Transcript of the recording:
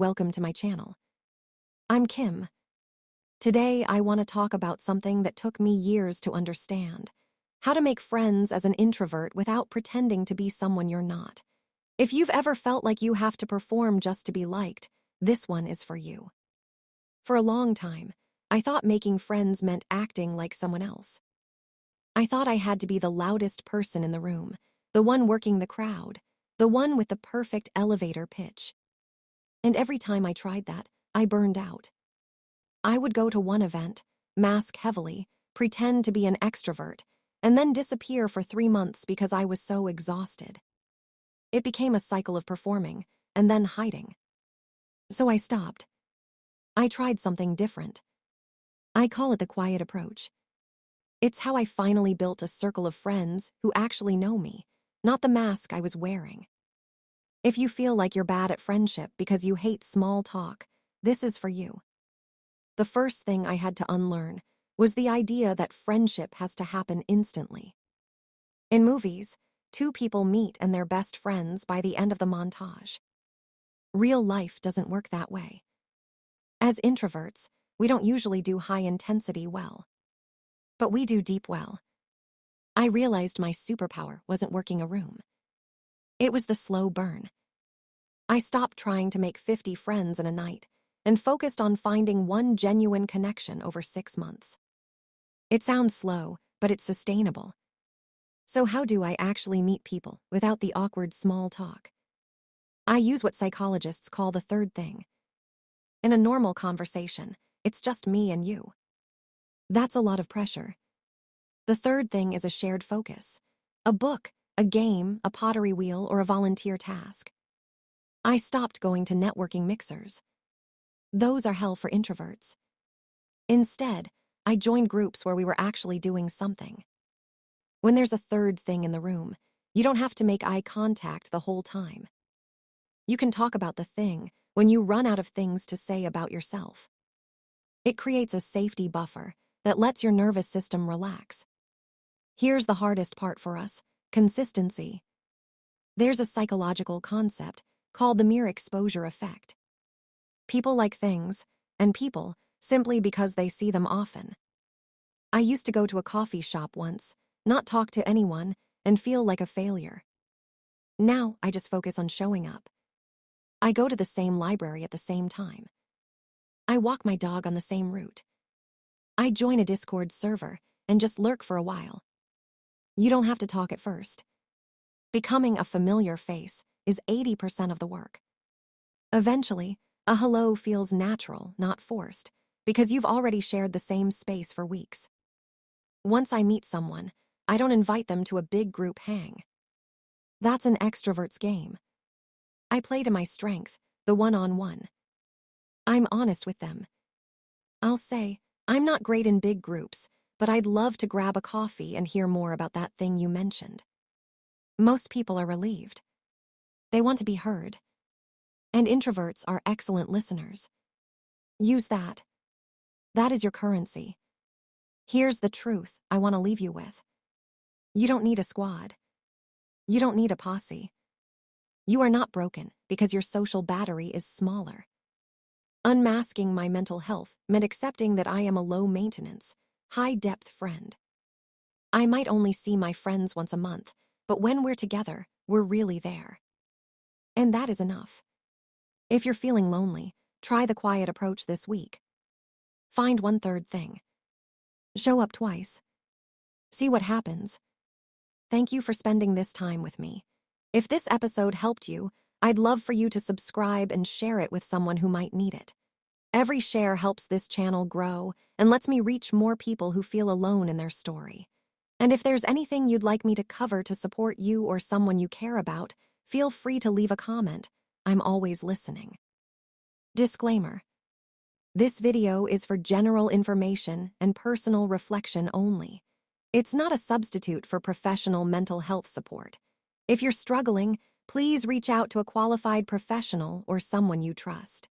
Welcome to my channel. I'm Kim. Today, I want to talk about something that took me years to understand: how to make friends as an introvert without pretending to be someone you're not. If you've ever felt like you have to perform just to be liked, this one is for you. For a long time, I thought making friends meant acting like someone else. I thought I had to be the loudest person in the room, the one working the crowd, the one with the perfect elevator pitch. And every time I tried that, I burned out. I would go to one event, mask heavily, pretend to be an extrovert, and then disappear for 3 months because I was so exhausted. It became a cycle of performing and then hiding. So I stopped. I tried something different. I call it the quiet approach. It's how I finally built a circle of friends who actually know me, not the mask I was wearing. If you feel like you're bad at friendship because you hate small talk, this is for you. The first thing I had to unlearn was the idea that friendship has to happen instantly. In movies, two people meet and they're best friends by the end of the montage. Real life doesn't work that way. As introverts, we don't usually do high intensity well. But we do deep well. I realized my superpower wasn't working a room. It was the slow burn. I stopped trying to make 50 friends in a night and focused on finding one genuine connection over 6 months. It sounds slow, but it's sustainable. So how do I actually meet people without the awkward small talk? I use what psychologists call the third thing. In a normal conversation, it's just me and you. That's a lot of pressure. The third thing is a shared focus: a book, a game, a pottery wheel, or a volunteer task. I stopped going to networking mixers. Those are hell for introverts. Instead, I joined groups where we were actually doing something. When there's a third thing in the room, you don't have to make eye contact the whole time. You can talk about the thing when you run out of things to say about yourself. It creates a safety buffer that lets your nervous system relax. Here's the hardest part for us: consistency. There's a psychological concept called the mere exposure effect. People like things, and people, simply because they see them often. I used to go to a coffee shop once, not talk to anyone, and feel like a failure. Now I just focus on showing up. I go to the same library at the same time. I walk my dog on the same route. I join a Discord server and just lurk for a while. You don't have to talk at first. Becoming a familiar face is 80% of the work. Eventually, a hello feels natural, not forced, because you've already shared the same space for weeks. Once I meet someone, I don't invite them to a big group hang. That's an extrovert's game. I play to my strength, the one-on-one. I'm honest with them. I'll say, I'm not great in big groups, but I'd love to grab a coffee and hear more about that thing you mentioned. Most people are relieved. They want to be heard. And introverts are excellent listeners. Use that. That is your currency. Here's the truth I want to leave you with. You don't need a squad. You don't need a posse. You are not broken because your social battery is smaller. Unmasking my mental health meant accepting that I am a low-maintenance, high-depth friend. I might only see my friends once a month, but when we're together, we're really there. And that is enough. If you're feeling lonely, try the quiet approach this week. Find one third thing. Show up twice. See what happens. Thank you for spending this time with me. If this episode helped you, I'd love for you to subscribe and share it with someone who might need it. Every share helps this channel grow and lets me reach more people who feel alone in their story. And if there's anything you'd like me to cover to support you or someone you care about, feel free to leave a comment. I'm always listening. Disclaimer: this video is for general information and personal reflection only. It's not a substitute for professional mental health support. If you're struggling, please reach out to a qualified professional or someone you trust.